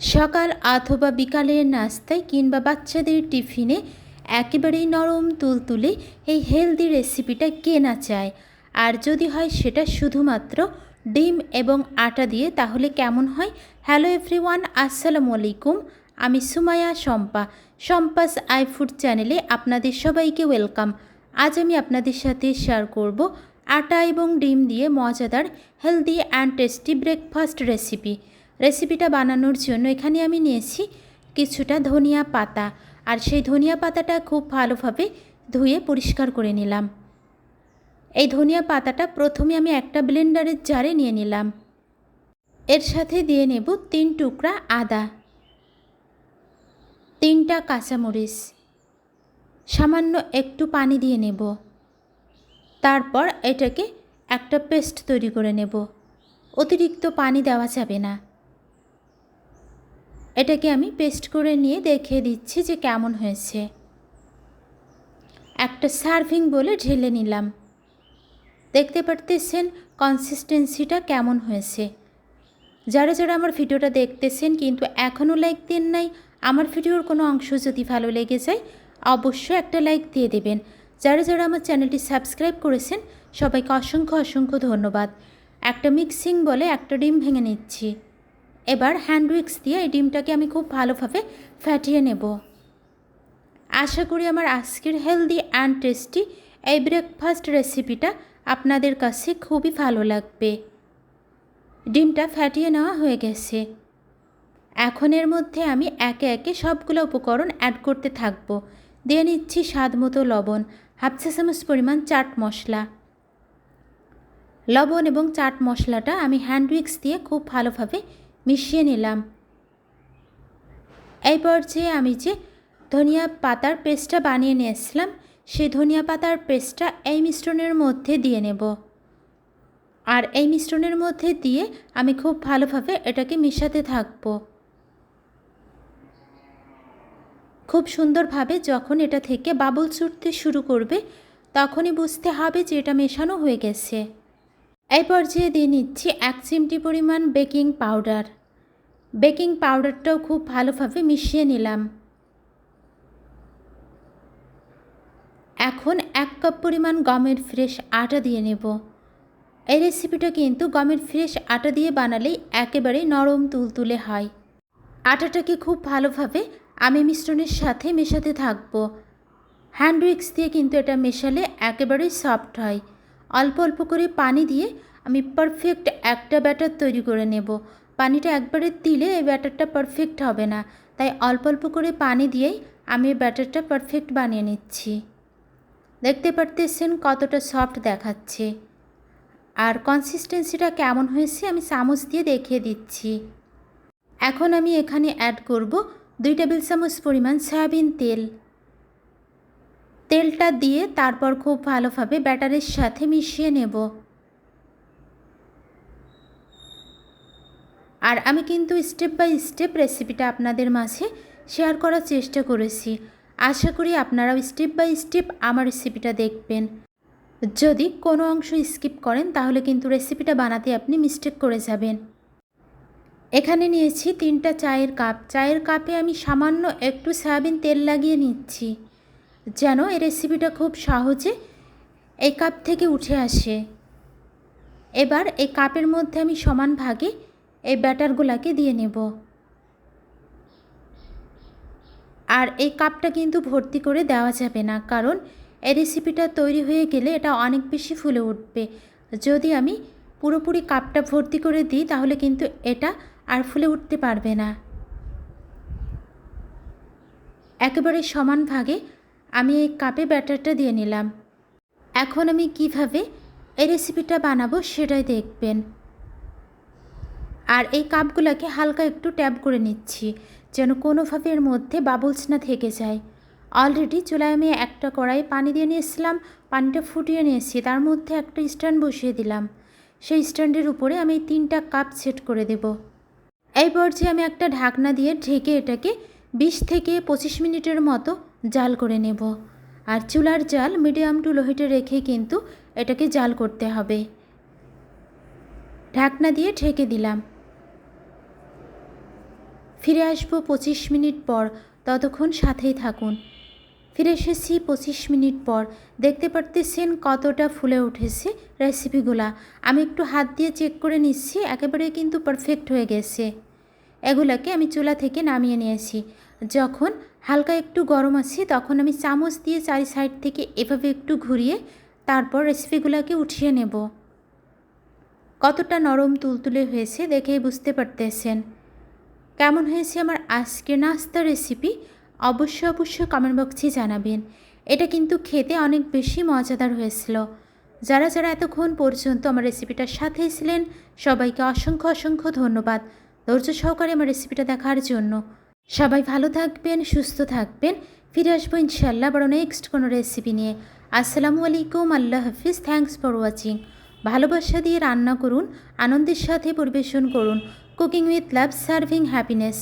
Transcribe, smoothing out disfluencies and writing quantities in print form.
সকাল অথবা বিকালের নাস্তায় কিংবা বাচ্চাদের টিফিনে একেবারেই নরম তুলতুলে এই হেলদি রেসিপিটা কে না চায়। আর যদি হয় সেটা শুধুমাত্র ডিম এবং আটা দিয়ে, তাহলে কেমন হয়? হ্যালো এভরিওয়ান, আসসালামু আলাইকুম। আমি সুমাইয়া সম্পাস আই ফুড চ্যানেলে আপনাদের সবাইকে ওয়েলকাম। আজ আমি আপনাদের সাথে শেয়ার করব আটা এবং ডিম দিয়ে মজাদার হেলদি অ্যান্ড টেস্টি ব্রেকফাস্ট রেসিপিটা বানানোর জন্য এখানে আমি নিয়েছি কিছুটা ধনিয়া পাতা। আর সেই ধনিয়া পাতাটা খুব ভালোভাবে ধুয়ে পরিষ্কার করে নিলাম। এই ধনিয়া পাতাটা প্রথমে আমি একটা ব্লেন্ডারের জারে নিয়ে নিলাম। এর সাথে দিয়ে নেব 3 টুকরা আদা, 3টা কাঁচামরিচ, সামান্য একটু পানি দিয়ে নেব। তারপর এটাকে একটা পেস্ট তৈরি করে নেব। অতিরিক্ত পানি দেওয়া যাবে না। এটাকে আমি পেস্ট করে নিয়ে দেখিয়ে দিচ্ছি যে কেমন হয়েছে। একটা সার্ভিং বলে ঢেলে নিলাম। দেখতে পারতেছেন কনসিস্টেন্সিটা কেমন হয়েছে। যারা যারা আমার ভিডিওটা দেখতেছেন কিন্তু এখনও লাইক দেন নাই, আমার ভিডিওর কোনো অংশ যদি ভালো লেগে যায় অবশ্যই একটা লাইক দিয়ে দেবেন। যারা যারা আমার চ্যানেলটি সাবস্ক্রাইব করেছেন সবাইকে অসংখ্য অসংখ্য ধন্যবাদ। একটা মিক্সিং বলে একটা ডিম ভেঙে নিচ্ছি। এবার হ্যান্ড উইক্স দিয়ে এই ডিমটাকে আমি খুব ভালোভাবে ফাটিয়ে নেব। আশা করি আমার আজকের হেলদি অ্যান্ড টেস্টি এই ব্রেকফাস্ট রেসিপিটা আপনাদের কাছে খুবই ভালো লাগবে। ডিমটা ফাটিয়ে নেওয়া হয়ে গেছে। এখন এর মধ্যে আমি একে একে সবগুলো উপকরণ অ্যাড করতে থাকবো। দিয়ে নিচ্ছি স্বাদ মতো লবণ, হাফ চা চামচ পরিমাণ চাট মশলা। লবণ এবং চাট মশলাটা আমি হ্যান্ড উইক্স দিয়ে খুব ভালোভাবে মিশিয়ে নিলাম। এই পর্যায়ে আমি যে ধনিয়া পাতার পেস্টটা বানিয়ে নিয়েছিলাম সেই ধনিয়া পাতার পেস্টটা এই মিশ্রণের মধ্যে দিয়ে নেব। আর এই মিশ্রণের মধ্যে দিয়ে আমি খুব ভালোভাবে এটাকে মেশাতে থাকব। খুব সুন্দরভাবে যখন এটা থেকে বাবলস উঠতে শুরু করবে তখনই বুঝতে হবে যে এটা মেশানো হয়ে গেছে। এই পর্যায়ে দিয়ে নিচ্ছি 1 চিমটি পরিমাণ বেকিং পাউডার। বেকিং পাউডারটাও খুব ভালোভাবে মিশিয়ে নিলাম। এখন 1 কাপ পরিমাণ গমের ফ্রেশ আটা দিয়ে নেব। এই রেসিপিটা কিন্তু গমের ফ্রেশ আটা দিয়ে বানালেই একেবারে নরম তুলতুলে হয়। আটাটাকে খুব ভালোভাবে আমি মিশ্রণের সাথে মেশাতে থাকব। হ্যান্ড উইক্স দিয়ে কিন্তু এটা মেশালে একেবারেই সফট হয়। অল্প অল্প করে পানি দিয়ে আমি পারফেক্ট একটা ব্যাটার তৈরি করে নেব। পানিটা একবারে দিলে এই ব্যাটারটা পারফেক্ট হবে না, তাই অল্প অল্প করে পানি দিয়েই আমি এই ব্যাটারটা পারফেক্ট বানিয়ে নিচ্ছি। দেখতে পারতেছেন কতটা সফট দেখাচ্ছে। আর কনসিস্টেন্সিটা কেমন হয়েছে আমি চামচ দিয়ে দেখিয়ে দিচ্ছি। এখন আমি এখানে অ্যাড করব 2 টেবিল চামচ পরিমাণ সয়াবিন তেল। তেলটা দিয়ে তারপর খুব ভালোভাবে ব্যাটারের সাথে মিশিয়ে নেব। আর আমি কিন্তু স্টেপ বাই স্টেপ রেসিপিটা আপনাদের মাঝে শেয়ার করার চেষ্টা করেছি। আশা করি আপনারাও স্টেপ বাই স্টেপ আমার রেসিপিটা দেখবেন। যদি কোনো অংশ স্কিপ করেন তাহলে কিন্তু রেসিপিটা বানাতে আপনি মিস্টেক করে যাবেন। এখানে নিয়েছি 3টা চায়ের কাপ। চায়ের কাপে আমি সামান্য একটু সয়াবিন তেল লাগিয়ে নিচ্ছি যেন এই রেসিপিটা খুব সহজে এই কাপ থেকে উঠে আসে। এবার এই কাপের মধ্যে আমি সমান ভাগে এই ব্যাটারগুলোকে দিয়ে নেব। আর এই কাপটা কিন্তু ভর্তি করে দেওয়া যাবে না, কারণ এই রেসিপিটা তৈরি হয়ে গেলে এটা অনেক বেশি ফুলে উঠবে। যদি আমি পুরোপুরি কাপটা ভর্তি করে দিই তাহলে কিন্তু এটা আর ফুলে উঠতে পারবে না। একেবারে সমান ভাগে আমি এই কাপে ব্যাটারটা দিয়ে নিলাম। এখন আমি কিভাবে এই রেসিপিটা বানাবো সেটাই দেখবেন। আর এই কাপগুলোকে হালকা একটু ট্যাপ করে নিচ্ছি যেন কোনোভাবে এর মধ্যে বাবলস না থেকে যায়। অলরেডি চুলায় আমি একটা কড়াই পানি দিয়ে নিয়েছিলাম, পানিটা ফুটিয়ে নিয়েছি, তার মধ্যে একটা স্ট্যান্ড বসিয়ে দিলাম। সেই স্ট্যান্ডের উপরে আমি 3টা কাপ সেট করে দেব। এই পর্যায়ে আমি একটা ঢাকনা দিয়ে ঢেকে এটাকে 20 থেকে 25 মিনিটের মতো জাল করে নেব। আর চুলার জাল মিডিয়াম টু লো হিটে রেখে কিন্তু এটাকে জাল করতে হবে। ঢাকনা দিয়ে ঢেকে দিলাম। ফিরে আসবো 25 মিনিট পর, ততক্ষণ সাথেই থাকুন। ফিরে এসেছি 25 মিনিট পর। দেখতে পারতেছেন কতটা ফুলে উঠেছে রেসিপিগুলা। আমি একটু হাত দিয়ে চেক করে নিচ্ছি, একেবারে কিন্তু পারফেক্ট হয়ে গেছে। এগুলাকে আমি চুলা থেকে নামিয়ে নিয়েছি। যখন হালকা একটু গরম আছে তখন আমি চামচ দিয়ে চারি সাইড থেকে এভাবে একটু ঘুরিয়ে তারপর রেসিপিগুলোকে উঠিয়ে নেব। কতটা নরম তুলতুলে হয়েছে দেখেই বুঝতে পারতেছেন। কেমন হয়েছে আমার আজকের নাস্তা রেসিপি অবশ্যই কমেন্ট বক্সে জানাবেন। এটা কিন্তু খেতে অনেক বেশি মজাদার হয়েছিল। যারা এতক্ষণ পর্যন্ত আমার রেসিপিটার সাথে ছিলেন সবাইকে অসংখ্য ধন্যবাদ ধৈর্য সহকারে আমার রেসিপিটা দেখার জন্য। সবাই ভালো থাকবেন, সুস্থ থাকবেন। ফিরে আসবো ইনশাল্লাহ বড় নেক্সট কোনো রেসিপি নিয়ে। আসসালামু আলাইকুম, আল্লাহ হাফিজ, থ্যাঙ্কস ফর ওয়াচিং। ভালোবাসা দিয়ে রান্না করুন, আনন্দের সাথে পরিবেশন করুন। Cooking with love, serving happiness.